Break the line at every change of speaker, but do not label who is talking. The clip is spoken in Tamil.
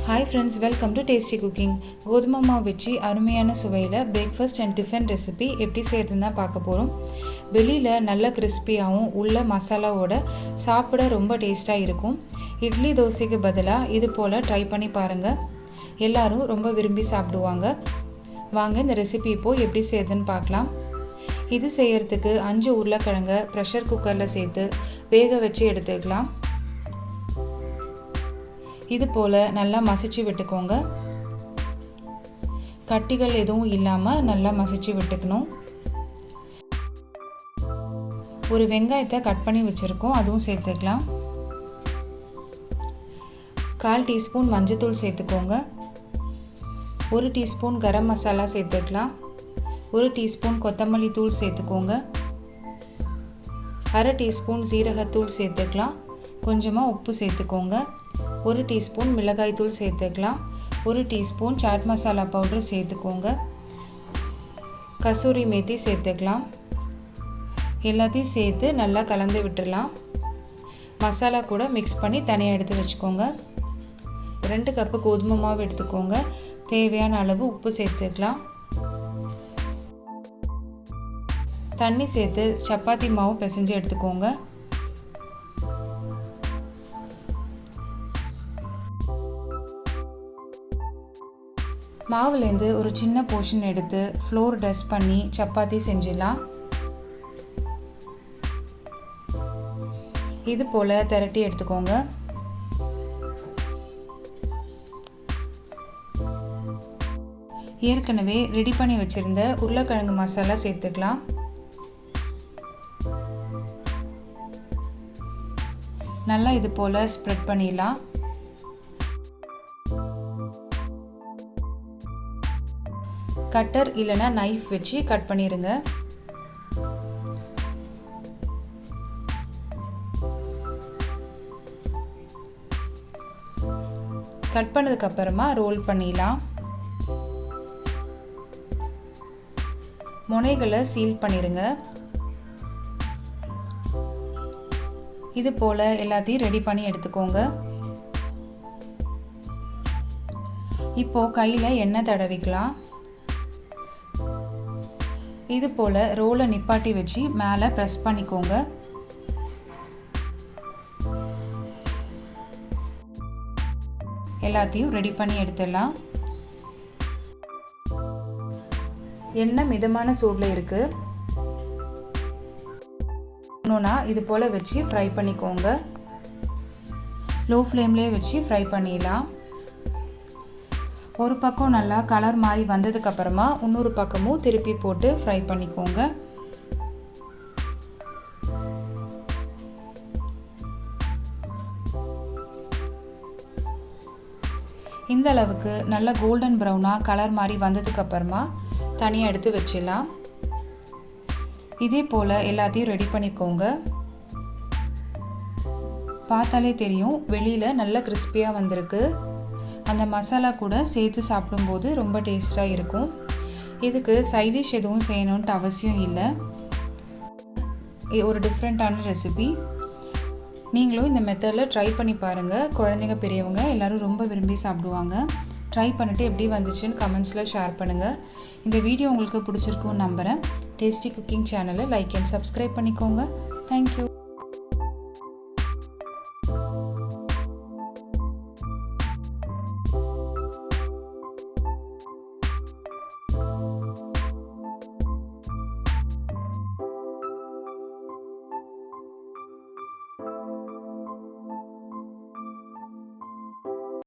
Hi friends, welcome to Tasty Cooking. கோதுமை மாவு வச்சு அருமையான சுவையில் பிரேக்ஃபாஸ்ட் அண்ட் டிஃபன் ரெசிபி எப்படி செய்யறதுன்னு தான் பார்க்க போகிறோம். வெளியில் நல்ல கிறிஸ்பியாகவும் உள்ள மசாலாவோட சாப்பிட ரொம்ப டேஸ்ட்டாக இருக்கும். இட்லி தோசைக்கு பதிலாக இது போல் ட்ரை பண்ணி பாருங்கள். எல்லோரும் ரொம்ப விரும்பி சாப்பிடுவாங்க. வாங்க இந்த ரெசிபி இப்போது எப்படி செய்யறதுன்னு பார்க்கலாம். இது செய்யறதுக்கு 5 உருளைக்கிழங்கை ப்ரெஷர் குக்கரில் சேர்த்து வேக வச்சு எடுத்துக்கலாம். இது போல் நல்லா மசிச்சு விட்டுக்கோங்க. கட்டிகள் எதுவும் இல்லாமல் நல்லா மசிச்சு விட்டுக்கணும். ஒரு வெங்காயத்தை கட் பண்ணி வச்சுருக்கோம், அதுவும் சேர்த்துக்கலாம். 1/4 டீஸ்பூன் மஞ்சத்தூள் சேர்த்துக்கோங்க. 1 டீஸ்பூன் கரம் மசாலா சேர்த்துக்கலாம். 1 டீஸ்பூன் கொத்தமல்லி தூள் சேர்த்துக்கோங்க. 1/2 டீஸ்பூன் சீரகத்தூள் சேர்த்துக்கலாம். கொஞ்சமாக உப்பு சேர்த்துக்கோங்க. 1 டீஸ்பூன் மிளகாய் தூள் சேர்த்துக்கலாம். 1 டீஸ்பூன் சாட் மசாலா பவுடர் சேர்த்துக்கோங்க. கசூரி மேத்தி சேர்த்துக்கலாம். எல்லாத்தையும் சேர்த்து நல்லா கலந்து விட்டுடலாம். மசாலா கூட மிக்ஸ் பண்ணி தனியாக எடுத்து வச்சுக்கோங்க. 2 கப்பு கோதுமை மாவு எடுத்துக்கோங்க. தேவையான அளவு உப்பு சேர்த்துக்கலாம். தண்ணி சேர்த்து சப்பாத்தி மாவு பிசைஞ்சு எடுத்துக்கோங்க. மாவுலேருந்து ஒரு சின்ன போர்ஷன் எடுத்து ஃப்ளோர் டஸ்ட் பண்ணி சப்பாத்தி செஞ்சிடலாம். இது போல் திரட்டி எடுத்துக்கோங்க. ஏற்கனவே ரெடி பண்ணி வச்சுருந்த உருளைக்கிழங்கு மசாலா சேர்த்துக்கலாம். நல்லா இது போல் ஸ்ப்ரெட் பண்ணிடலாம். கட்டர் இல்லைனா நைஃப் வச்சு கட் பண்ணிடுங்க. கட் பண்ணதுக்கப்புறமா ரோல் பண்ணிடலாம். முனைகளை சீல் பண்ணிடுங்க. இது போல் எல்லாத்தையும் ரெடி பண்ணி எடுத்துக்கோங்க. இப்போது கையில் எண்ணெய் தடவிக்கலாம். இது போல் ரோலை நிப்பாட்டி வச்சு மேலே ப்ரெஸ் பண்ணிக்கோங்க. எல்லாத்தையும் ரெடி பண்ணி எடுத்துடலாம். எண்ணெய் மிதமான சூடில் இருக்குது. ஒன்றுனா இது போல் வச்சு ஃப்ரை பண்ணிக்கோங்க. லோ ஃப்ளேம்லேயே வச்சு ஃப்ரை பண்ணிடலாம். ஒரு பக்கம் நல்லா கலர் மாதிரி வந்ததுக்கப்புறமா இன்னொரு பக்கமும் திருப்பி போட்டு ஃப்ரை பண்ணிக்கோங்க. இந்த அளவுக்கு நல்லா கோல்டன் ப்ரௌனாக கலர் மாதிரி வந்ததுக்கப்புறமா தனியாக எடுத்து வச்சிடலாம். இதே போல் எல்லாத்தையும் ரெடி பண்ணிக்கோங்க. பார்த்தாலே தெரியும் வெளியில் நல்லா கிறிஸ்பியாக வந்திருக்கு. அந்த மசாலா கூட சேர்த்து சாப்பிடும்போது ரொம்ப டேஸ்ட்டாக இருக்கும். இதுக்கு சைடிஷ் எதுவும் செய்யணுன்ட்டு அவசியம் இல்லை. ஒரு டிஃப்ரெண்ட்டான ரெசிபி. நீங்களும் இந்த மெத்தடில் ட்ரை பண்ணி பாருங்கள். குழந்தைங்க பெரியவங்க எல்லோரும் ரொம்ப விரும்பி சாப்பிடுவாங்க. ட்ரை பண்ணிவிட்டு எப்படி வந்துச்சுன்னு கமெண்ட்ஸில் ஷேர் பண்ணுங்கள். இந்த வீடியோ உங்களுக்கு பிடிச்சிருக்குன்னு நம்புகிறேன். டேஸ்டி குக்கிங் சேனலை லைக் அண்ட் சப்ஸ்கிரைப் பண்ணிக்கோங்க. தேங்க்யூ.